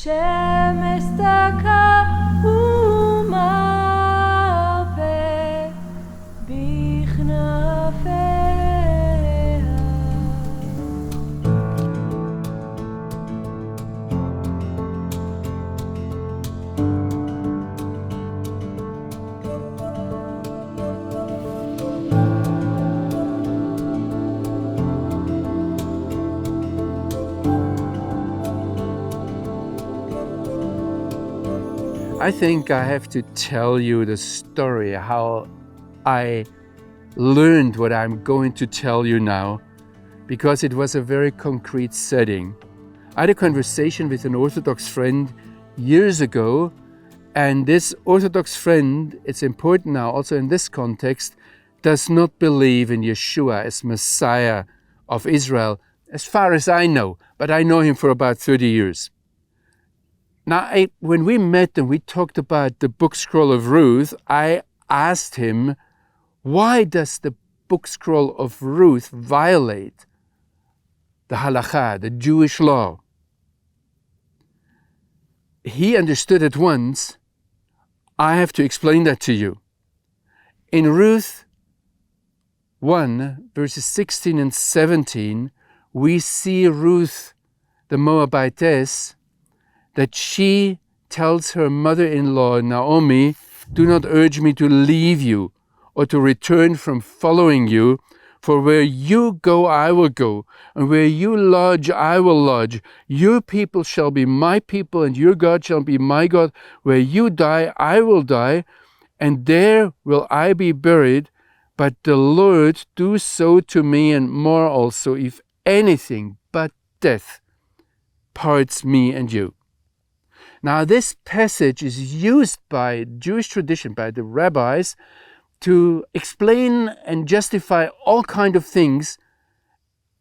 שמש דקה ומרפא בכנפיה. I think I have to tell you the story, how I learned what I'm going to tell you now, because it was a very concrete setting. I had a conversation with an Orthodox friend years ago, and this Orthodox friend, it's important now also in this context, does not believe in Yeshua as Messiah of Israel, as far as I know, but I know him for about 30 years. Now, when we met and we talked about the book scroll of Ruth, I asked him, why does the book scroll of Ruth violate the halakha, the Jewish law? He understood at once. I have to explain that to you. In Ruth 1, verses 16 and 17, we see Ruth, the Moabitess, that she tells her mother-in-law, Naomi, do not urge me to leave you or to return from following you, for where you go, I will go, and where you lodge, I will lodge. Your people shall be my people, and your God shall be my God. Where you die, I will die, and there will I be buried. But the Lord do so to me, and more also, if anything but death parts me and you. Now, this passage is used by Jewish tradition, by the rabbis, to explain and justify all kinds of things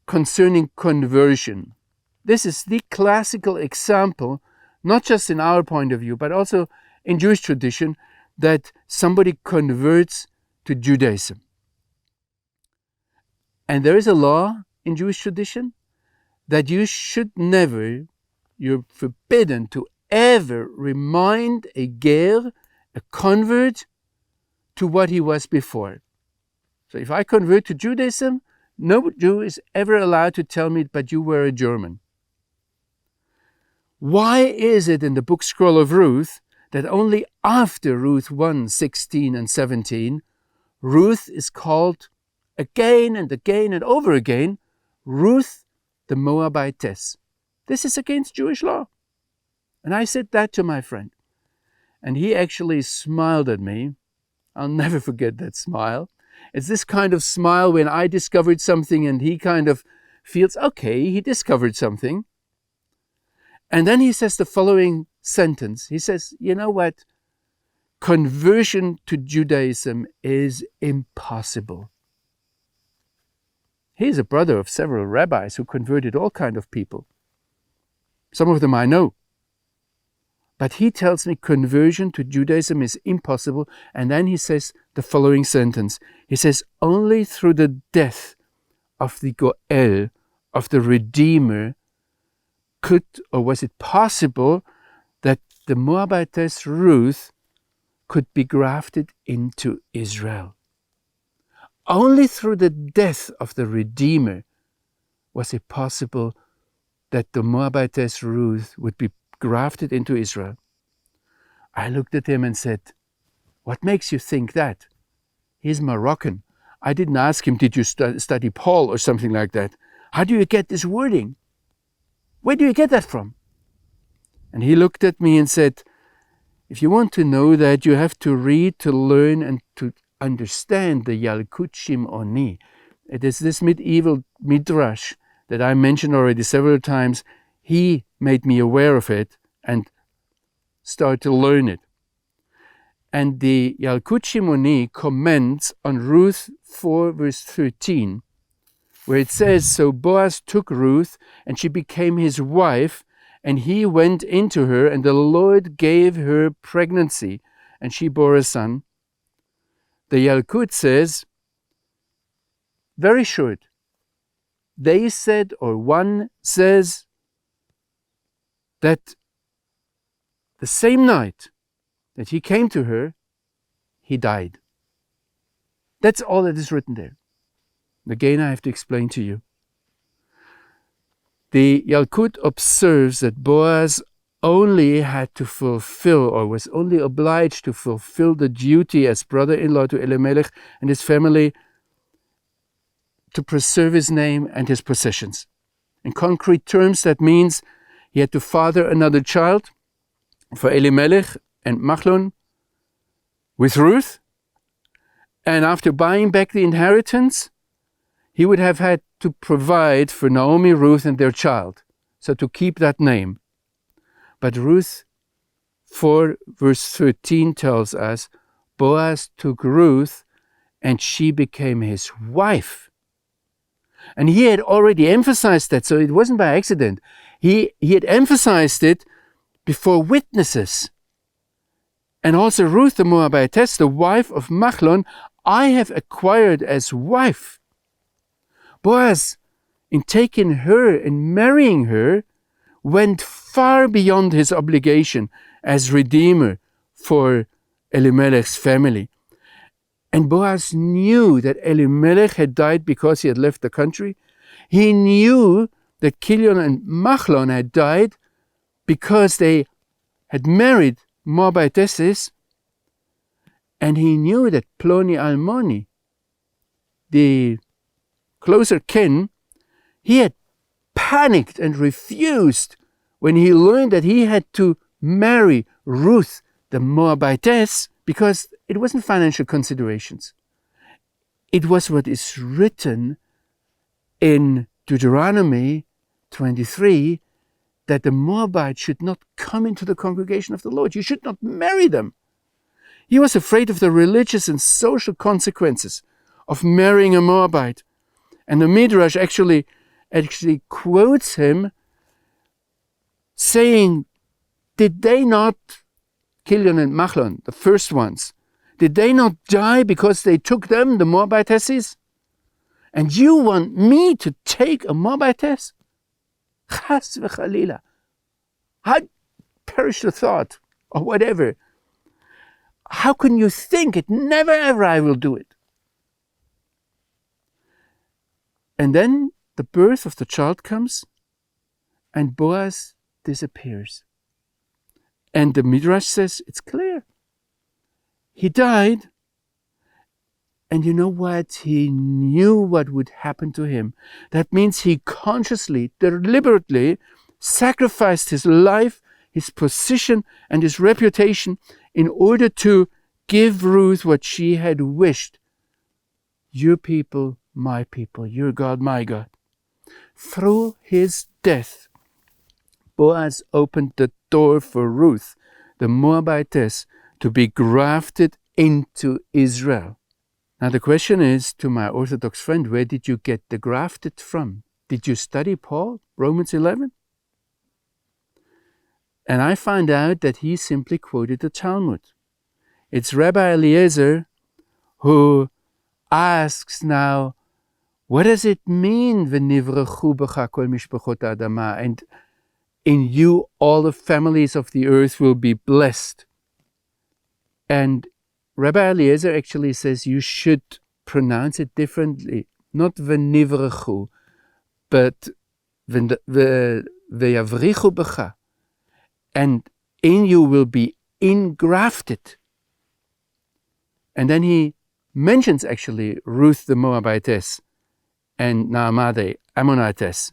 concerning conversion. This is the classical example, not just in our point of view, but also in Jewish tradition, that somebody converts to Judaism. And there is a law in Jewish tradition that you should never, you're forbidden to ever remind a ger, a convert, to what he was before. So if I convert to Judaism, no Jew is ever allowed to tell me, but you were a German. Why is it in the book scroll of Ruth that only after Ruth 1, 16 and 17, Ruth is called again and again and over again, Ruth the Moabitess? This is against Jewish law. And I said that to my friend. And he actually smiled at me. I'll never forget that smile. It's this kind of smile when I discovered something and he kind of feels, okay, he discovered something. And then he says the following sentence. He says, you know what? Conversion to Judaism is impossible. He's a brother of several rabbis who converted all kinds of people. Some of them I know. But he tells me conversion to Judaism is impossible. And then he says the following sentence. He says, only through the death of the Goel, of the Redeemer, could, or was it possible that the Moabitess Ruth could be grafted into Israel. Only through the death of the Redeemer was it possible that the Moabitess Ruth would be grafted into Israel. I looked at him and said, what makes you think that? He's Moroccan. I didn't ask him, did you study Paul or something like that? How do you get this wording? Where do you get that from? And he looked at me and said, if you want to know that, you have to read, to learn, and to understand the Yalkut Shimoni. It is this medieval midrash that I mentioned already several times. He made me aware of it and started to learn it. And the Yalkut Shimoni comments on Ruth 4 verse 13, where it says, so Boaz took Ruth, and she became his wife, and he went into her, and the Lord gave her pregnancy, and she bore a son. The Yalkut says, very short, they said, or one says, that the same night that he came to her, he died. That's all that is written there. Again, I have to explain to you. The Yalkut observes that Boaz only had to fulfill, or was only obliged to fulfill, the duty as brother-in-law to Elimelech and his family to preserve his name and his possessions. In concrete terms, that means he had to father another child for Elimelech and Machlon with Ruth, and after buying back the inheritance, he would have had to provide for Naomi, Ruth, and their child, so to keep that name. But Ruth 4 verse 13 tells us, Boaz took Ruth and she became his wife. And he had already emphasized that, so it wasn't by accident. He had emphasized it before witnesses. And also Ruth the Moabitess, the wife of Machlon, I have acquired as wife. Boaz, in taking her and marrying her, went far beyond his obligation as redeemer for Elimelech's family. And Boaz knew that Elimelech had died because he had left the country. He knew that Kilion and Machlon had died because they had married Moabitesses. And he knew that Ploni Almoni, the closer kin, he had panicked and refused when he learned that he had to marry Ruth the Moabitess, because it wasn't financial considerations. It was what is written in Deuteronomy 23, that the Moabites should not come into the congregation of the Lord. You should not marry them. He was afraid of the religious and social consequences of marrying a Moabite. And the Midrash actually quotes him saying, did they not, Kilion and Machlon, the first ones, did they not die because they took them, the Moabitesses? And you want me to take a Moabitess? Chas v'chalila. I perish the thought, or whatever. How can you think it? Never ever I will do it. And then the birth of the child comes, and Boaz disappears. And the Midrash says, it's clear. He died, and you know what? He knew what would happen to him. That means he consciously, deliberately sacrificed his life, his position, and his reputation in order to give Ruth what she had wished. Your people, my people, your God, my God. Through his death, Boaz opened the door for Ruth, the Moabitess, to be grafted into Israel. Now the question is, to my Orthodox friend, where did you get the grafted from? Did you study Paul, Romans 11? And I find out that he simply quoted the Talmud. It's Rabbi Eliezer who asks now, what does it mean, v'nivrechu b'cha kol mishpachot ha'adama, and in you all the families of the earth will be blessed? And Rabbi Eliezer actually says you should pronounce it differently, not v'nivrechu, but v'yavrichu b'cha, and in you will be ingrafted. And then he mentions actually Ruth the Moabitess and Naamah the Ammonitess.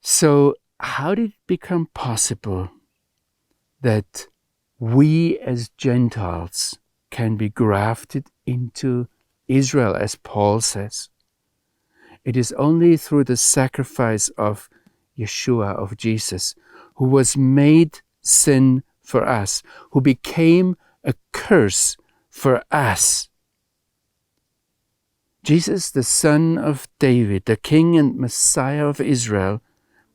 So how did it become possible that we as Gentiles can be grafted into Israel, as Paul says? It is only through the sacrifice of Yeshua, of Jesus, who was made sin for us, who became a curse for us. Jesus, the son of David, the king and Messiah of Israel,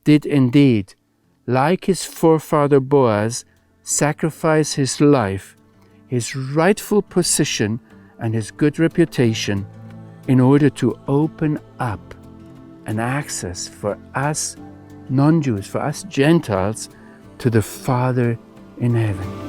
did indeed, like his forefather Boaz, sacrifice his life, his rightful position, and his good reputation in order to open up an access for us non-Jews, for us Gentiles, to the Father in heaven.